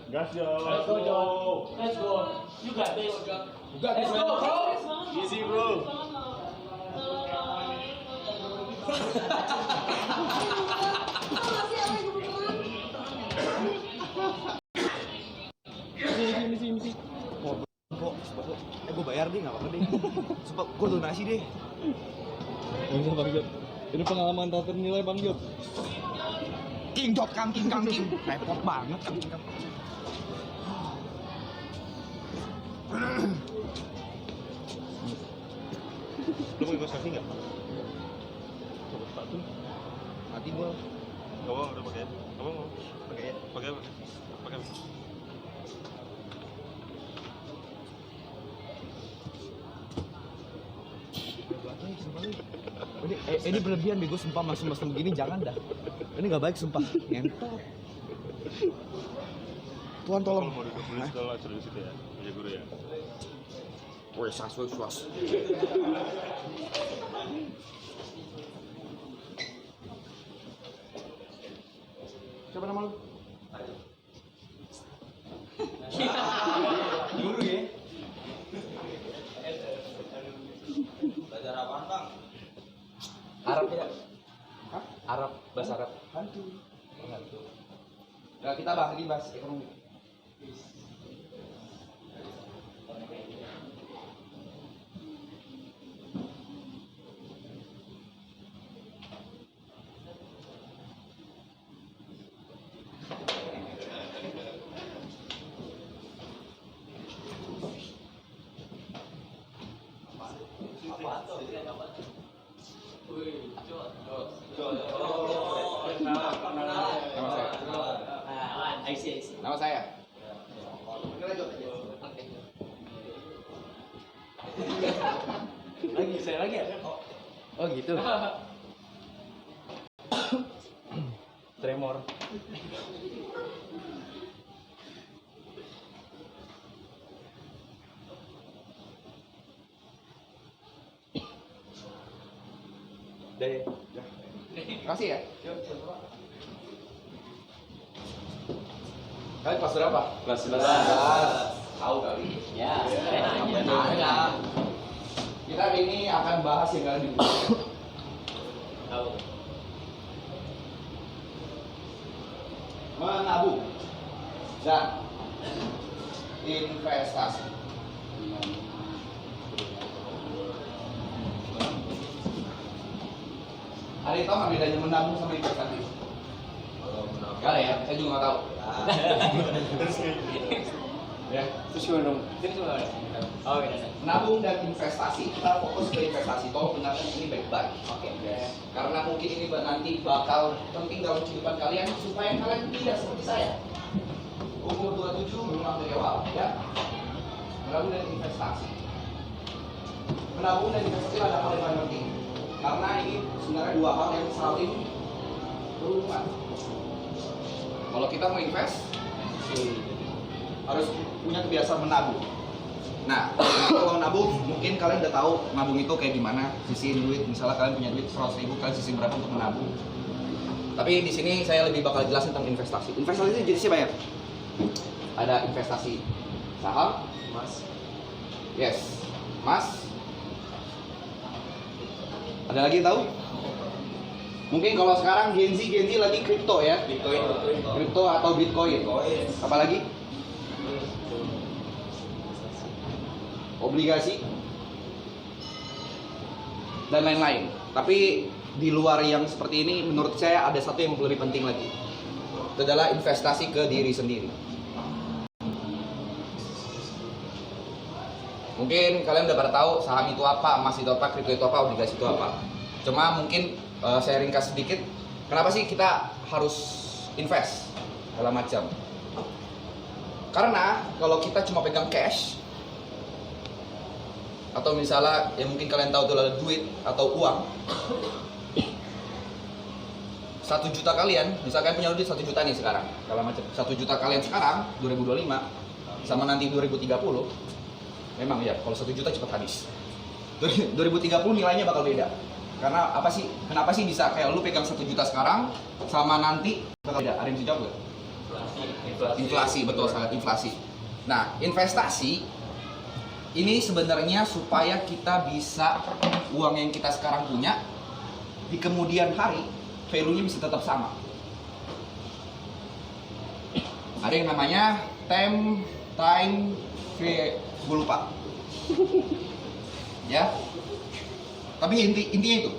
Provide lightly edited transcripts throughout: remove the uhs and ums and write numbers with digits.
Gas yo. Let's go, John. Let's go. You got this. You got this, Let's go, bro. Easy, bro. Misi. Gue bayar deh, nggak apa-apa deh. Sumpah, gue donasi deh. Gak usah Bang Jod. Ini pengalaman tak ternilai Bang Jod. King. Repot banget King. Lu mau investasi nggak? Mati gue. Gak mau, udah pakai. Gak mau. Pakai. Ini berlebihan bego, sumpah masuk begini jangan dah. Ini nggak baik sumpah. Ngentot. Tuhan tolong. Kalau mau duduk dulu sekolah suruh di situ ya, punya guru ya. Woi, sas. Siapa nama lu? Guru ya? Belajar apaan, Bang? Arab tidak? Hah? Arab, bahasa Arab. Hantu. Nah, kita bahas ekonomi. Apaan tuh? Nama saya. Saya lagi ya? Oh gitu. Tremor. Deh. Makasih ya. Kalian kelas berapa? Kelas 11. Tahu kali. Ya. Nah, kita hari ini akan bahas yang kalian dibutuhkan. Tahu. Menabung dan investasi. Ada yang tahu nggak bedanya menabung sama investasi? Gak ada ya, saya juga nggak tahu. Ya, Terus gimana dong? Terus gimana? Oh, iya. menabung dan investasi, kita fokus ke investasi. Tolong dengarkan ini baik-baik. Oke. Karena mungkin ini nanti bakal penting dalam kehidupan kalian supaya kalian tidak seperti saya. Umur 27 belum aktif awal, ya. Menabung dan investasi. Menabung dan investasi adalah hal yang paling penting. Karena ini sebenarnya dua hal yang saling berhubungan. Kalau kita mau invest, harus punya kebiasaan menabung. Nah, kalau nabung, mungkin kalian udah tahu nabung itu kayak gimana, sisihin duit. Misalnya kalian punya duit 100.000, kalian sisihin berapa untuk menabung. Tapi di sini saya lebih bakal jelasin tentang investasi. Investasi itu jenisnya banyak. Ada investasi saham, Mas. yes, emas. Ada lagi yang tahu? Mungkin kalau sekarang Gen Z lagi kripto ya. Kripto atau Bitcoin. Apalagi? Obligasi dan lain-lain. Tapi di luar yang seperti ini, menurut saya ada satu yang lebih penting lagi. Itu adalah investasi ke diri sendiri. Mungkin kalian udah pada tahu saham itu apa, emas itu apa, kripto itu apa, obligasi itu apa. Cuma mungkin saya ringkas sedikit. Kenapa sih kita harus invest segala macam? Karena kalau kita cuma pegang cash, atau misalnya yang mungkin kalian tahu itu adalah duit atau uang, 1 juta kalian, misalkan punya duit 1 juta nih sekarang, segala macam, 1 juta kalian sekarang 2025 sama nanti 2030, memang ya kalau 1 juta cepat habis. 2030 nilainya bakal beda. Karena apa sih? Kenapa sih bisa kayak lu pegang 1 juta sekarang sama nanti bakal beda? Ada yang bisa jawab nggak? Inflasi, betul sangat inflasi. Nah, investasi ini sebenarnya supaya kita bisa uang yang kita sekarang punya di kemudian hari value-nya bisa tetap sama. Ada yang namanya time gue lupa. Ya. Tapi intinya itu.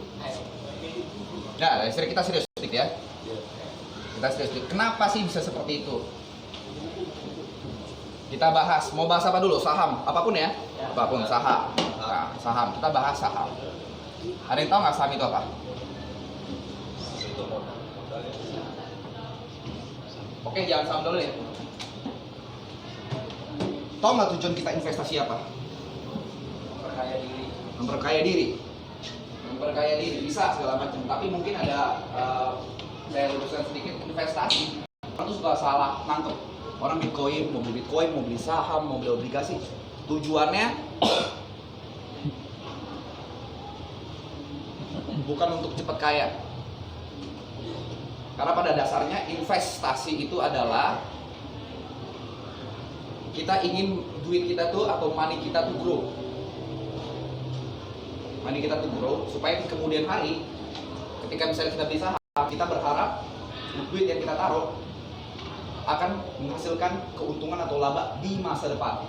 Nah, kita serius sedikit ya. Kita serius sedikit. Kenapa sih bisa seperti itu? Kita bahas. Mau bahas apa dulu? Saham, apapun ya. Apapun saham. Nah, saham. Kita bahas saham. Ada yang tahu nggak saham itu apa? Oke, jangan saham dulu ya. Tahu nggak tujuan kita investasi apa? Memperkaya diri. Memperkaya diri bisa segala macam. Tapi mungkin ada saya luruskan sedikit, investasi. Orang tuh suka salah nangkep. Orang Bitcoin, mau beli saham, mau beli obligasi. Tujuannya bukan untuk cepat kaya. Karena pada dasarnya investasi itu adalah kita ingin duit kita tuh atau money kita tuh grow. Money kita tuh grow supaya di kemudian hari ketika misalnya kita beli saham, kita berharap duit yang kita taruh akan menghasilkan keuntungan atau laba di masa depan.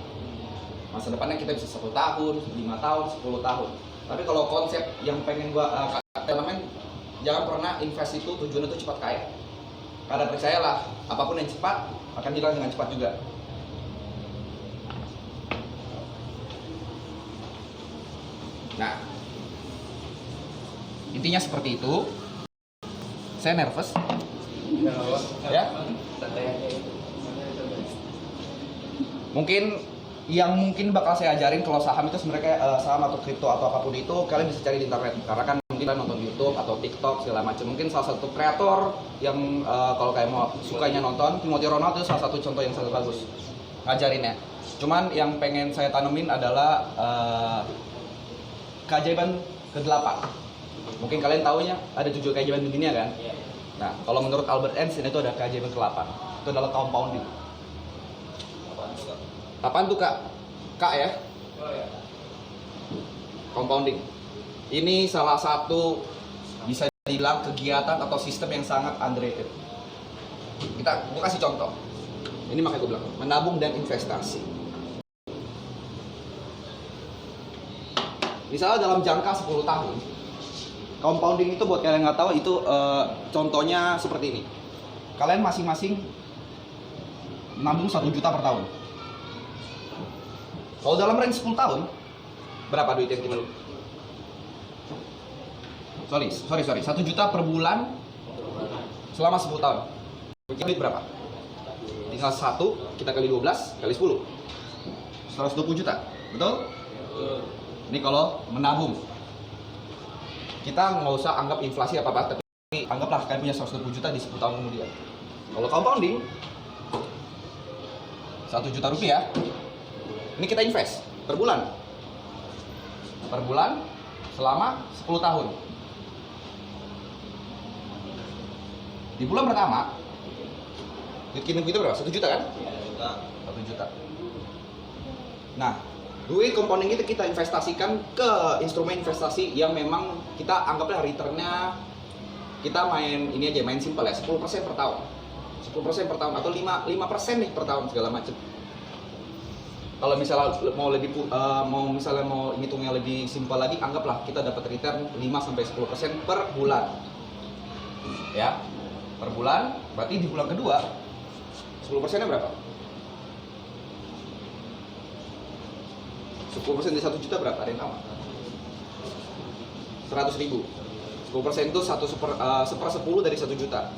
Masa depannya kita bisa 1 tahun, 5 tahun, 10 tahun. Tapi kalau konsep yang pengen gua elemen, jangan pernah invest itu tujuannya itu cepat kaya. Karena percayalah, apapun yang cepat akan hilang dengan cepat juga. Nah, intinya seperti itu. Saya nervous. Ya. Mungkin bakal saya ajarin kalau saham itu sebenarnya saham atau kripto atau apapun itu kalian bisa cari di internet, karena kan mungkin kalian nonton YouTube atau TikTok segala macam. Mungkin salah satu kreator yang kalau kalian mau sukanya nonton, Timothy Ronald itu salah satu contoh yang sangat bagus ngajarinnya. Cuman yang pengen saya tanemin adalah keajaiban ke-8. Mungkin kalian taunya ada 7 keajaiban di dunia kan? Nah, kalau menurut Albert Einstein itu ada keajaiban ke-8. Itu adalah compounding. Apaan tuh Kak? Kak ya? Compounding. Ini salah satu bisa dibilang kegiatan atau sistem yang sangat underrated. Gua kasih contoh. Ini makanya gue bilang menabung dan investasi. Misalnya dalam jangka 10 tahun, compounding itu buat kalian yang nggak tahu itu contohnya seperti ini. Kalian masing-masing nabung 1 juta per tahun. Kalau dalam range 10 tahun, berapa duit yang dimiliki? Sorry. 1 juta per bulan selama 10 tahun. Duit berapa? Tinggal 1, kita kali 12, kali 10. 120 juta, betul? Ini kalau menabung. Kita nggak usah anggap inflasi apa-apa, tapi anggaplah kalian punya 120 juta di 10 tahun kemudian. Kalau compounding, 1 juta rupiah, ini kita invest per bulan. Per bulan selama 10 tahun. Di bulan pertama, duit kita berapa? 1 juta kan? 1 juta. Nah, duit compounding itu kita investasikan ke instrumen investasi yang memang kita anggaplah returnnya, kita main ini aja, main simpel ya, 10% per tahun. 10% per tahun atau 5% nih per tahun segala macam. Kalau misalnya mau ngitungnya lebih simpel lagi, anggaplah kita dapat return 5-10% per bulan. Ya. Per bulan, berarti di bulan kedua 10%-nya berapa? 10% dari 1 juta berapa? Ada yang tahu? 100.000. 10% itu 1/10 dari 1 juta.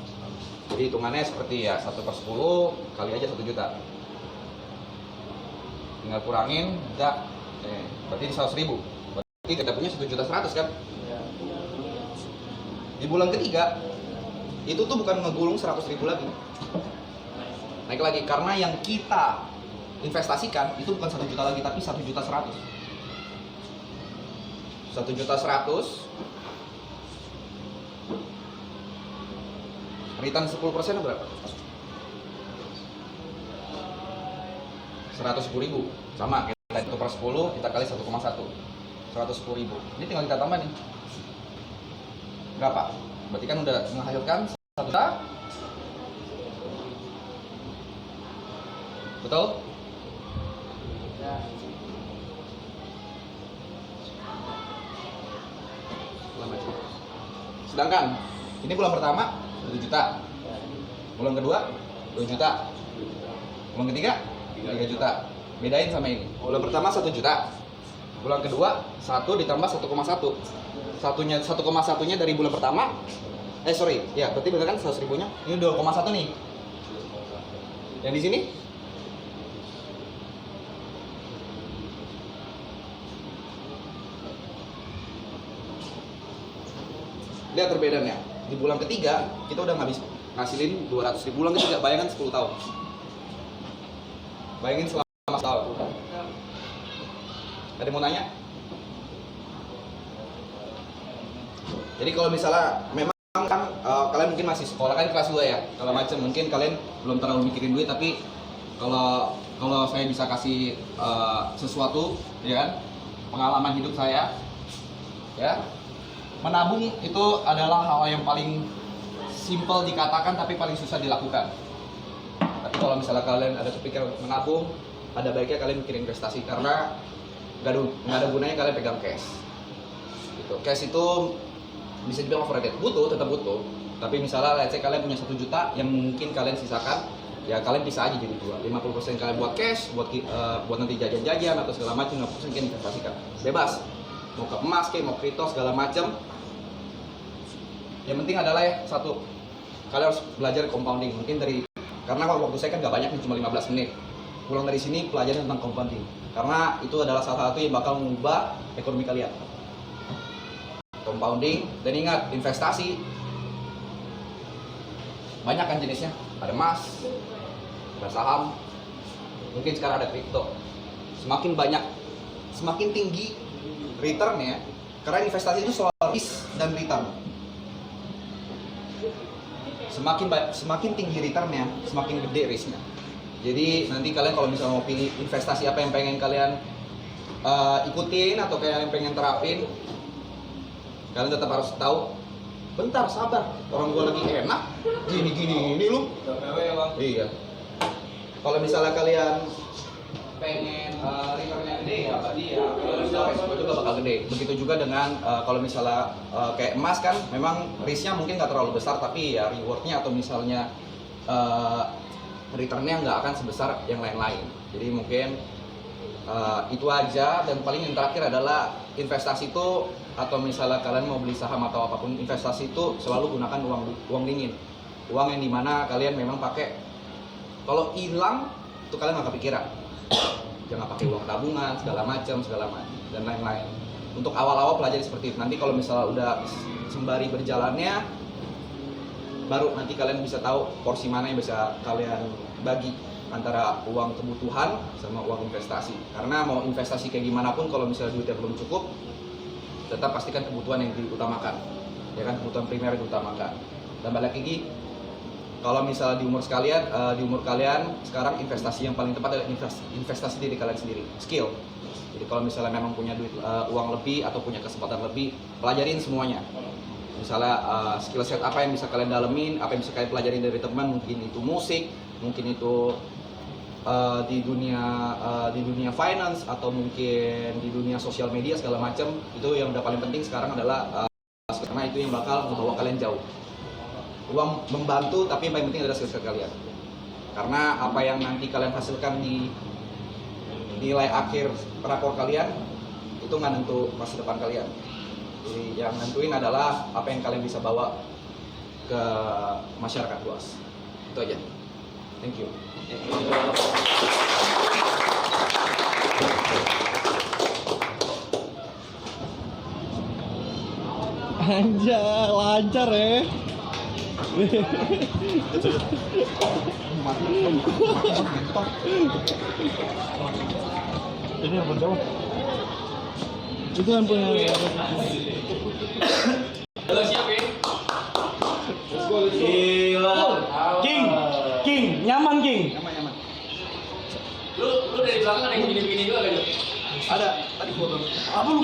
Jadi hitungannya seperti ya 1/10 kali aja 1 juta. Tinggal kurangin, udah. Berarti di 100.000. Berarti kita punya 1.100.000 kan? Di bulan ketiga, itu tuh bukan ngegulung 100.000 lagi. Naik lagi, karena yang kita investasikan itu bukan 1 juta lagi, tapi 1.100.000. 1.100.000 return 10% berapa? 110.000 sama kita 1/10 kita kali 1,1 110.000. Ini tinggal kita tambah nih berapa, berarti kan udah menghasilkan 1 juta, betul? Sedangkan ini bulan pertama 1 juta, bulan kedua 2 juta, bulan ketiga 3 juta. Bedain sama ini. Bulan pertama 1 juta, bulan kedua 1 ditambah 1,1. 1,1-nya dari bulan pertama. Ya berarti bener kan 100.000-nya. Ini 2,1 nih. Yang di sini lihat perbedaannya. Di bulan ketiga kita udah ngasilin 200.000. Bulan ketiga bayangkan 10 tahun. Bayangin selama setahun. Ada yang mau nanya? Jadi kalau misalnya memang kan kalian mungkin masih sekolah kan kelas 2 ya, kalau macam mungkin kalian belum terlalu mikirin duit, tapi kalau saya bisa kasih sesuatu ya kan, pengalaman hidup saya ya, menabung itu adalah hal yang paling simple dikatakan tapi paling susah dilakukan. Tapi kalau misalnya kalian ada kepikiran untuk menabung, ada baiknya kalian mikirin investasi, karena nggak ada gunanya kalian pegang cash. Gitu. Cash itu bisa dibilang overrated, tetap butuh. Tapi misalnya let's say kalian punya 1 juta yang mungkin kalian sisakan, ya kalian bisa aja jadi 50% kalian buat cash, buat nanti jajan-jajan atau segala macam, 50% kalian investasikan. Bebas. Mau ke emas, mau kripto segala macam. Yang penting adalah ya satu, kalian harus belajar compounding. Mungkin karena waktu saya kan nggak banyak, cuma 15 menit. Pulang dari sini pelajarin tentang compounding, karena itu adalah salah satu yang bakal mengubah ekonomi kalian. Compounding, dan ingat, investasi banyak kan jenisnya. Ada emas, ada saham, mungkin sekarang ada kripto. Semakin banyak, semakin tinggi returnnya, karena investasi itu soal risk dan return. Semakin tinggi returnnya, semakin gede risknya. Jadi nanti kalian kalau misalnya mau pilih investasi apa yang pengen kalian ikutin atau kalian pengen terapin, kalian tetap harus tahu. Bentar, sabar, orang gua lagi enak gini ini lu. Iya. Kalau misalnya kalian pengen returnnya gede ya berarti ya resiko juga bakal gede. Begitu juga dengan kalau misalnya kayak emas kan, memang risknya mungkin nggak terlalu besar, tapi ya rewardnya atau misalnya returnnya nggak akan sebesar yang lain-lain. Jadi mungkin itu aja. Dan paling yang terakhir adalah investasi itu, atau misalnya kalian mau beli saham atau apapun, investasi itu selalu gunakan uang dingin, uang yang dimana kalian memang pakai. Kalau hilang itu kalian nggak kepikiran. Jangan pakai uang tabungan segala macam dan lain-lain. Untuk awal-awal pelajari seperti itu. Nanti kalau misalnya udah sembari berjalannya, baru nanti kalian bisa tahu porsi mana yang bisa kalian bagi antara uang kebutuhan sama uang investasi. Karena mau investasi kayak gimana pun, kalau misalnya duitnya belum cukup, tetap pastikan kebutuhan yang diutamakan, ya kan, kebutuhan primer diutamakan. Dan balik lagi, kalau misalnya di umur kalian sekarang, investasi yang paling tepat adalah investasi diri kalian sendiri, skill. Jadi kalau misalnya memang punya duit, uang lebih atau punya kesempatan lebih, pelajarin semuanya. Misalnya skill set apa yang bisa kalian dalemin, apa yang bisa kalian pelajarin dari teman, mungkin itu musik, mungkin itu di dunia finance, atau mungkin di dunia sosial media segala macam. Itu yang udah paling penting sekarang adalah karena itu yang bakal membawa kalian jauh. Uang membantu, tapi yang paling penting adalah skill set kalian. Karena apa yang nanti kalian hasilkan di nilai akhir rapor kalian itu nggak nentu masa depan kalian. Jadi yang nentuin adalah apa yang kalian bisa bawa ke masyarakat luas. Itu aja. Thank you. Anjay, lancar ya. Ini yang jauh. Itu yang punya. Halo, siap ya? Gila. King, nyaman King. Nyaman. Lu dari belakang ada yang begini-begini juga kan? Ada tadi foto. Apa lu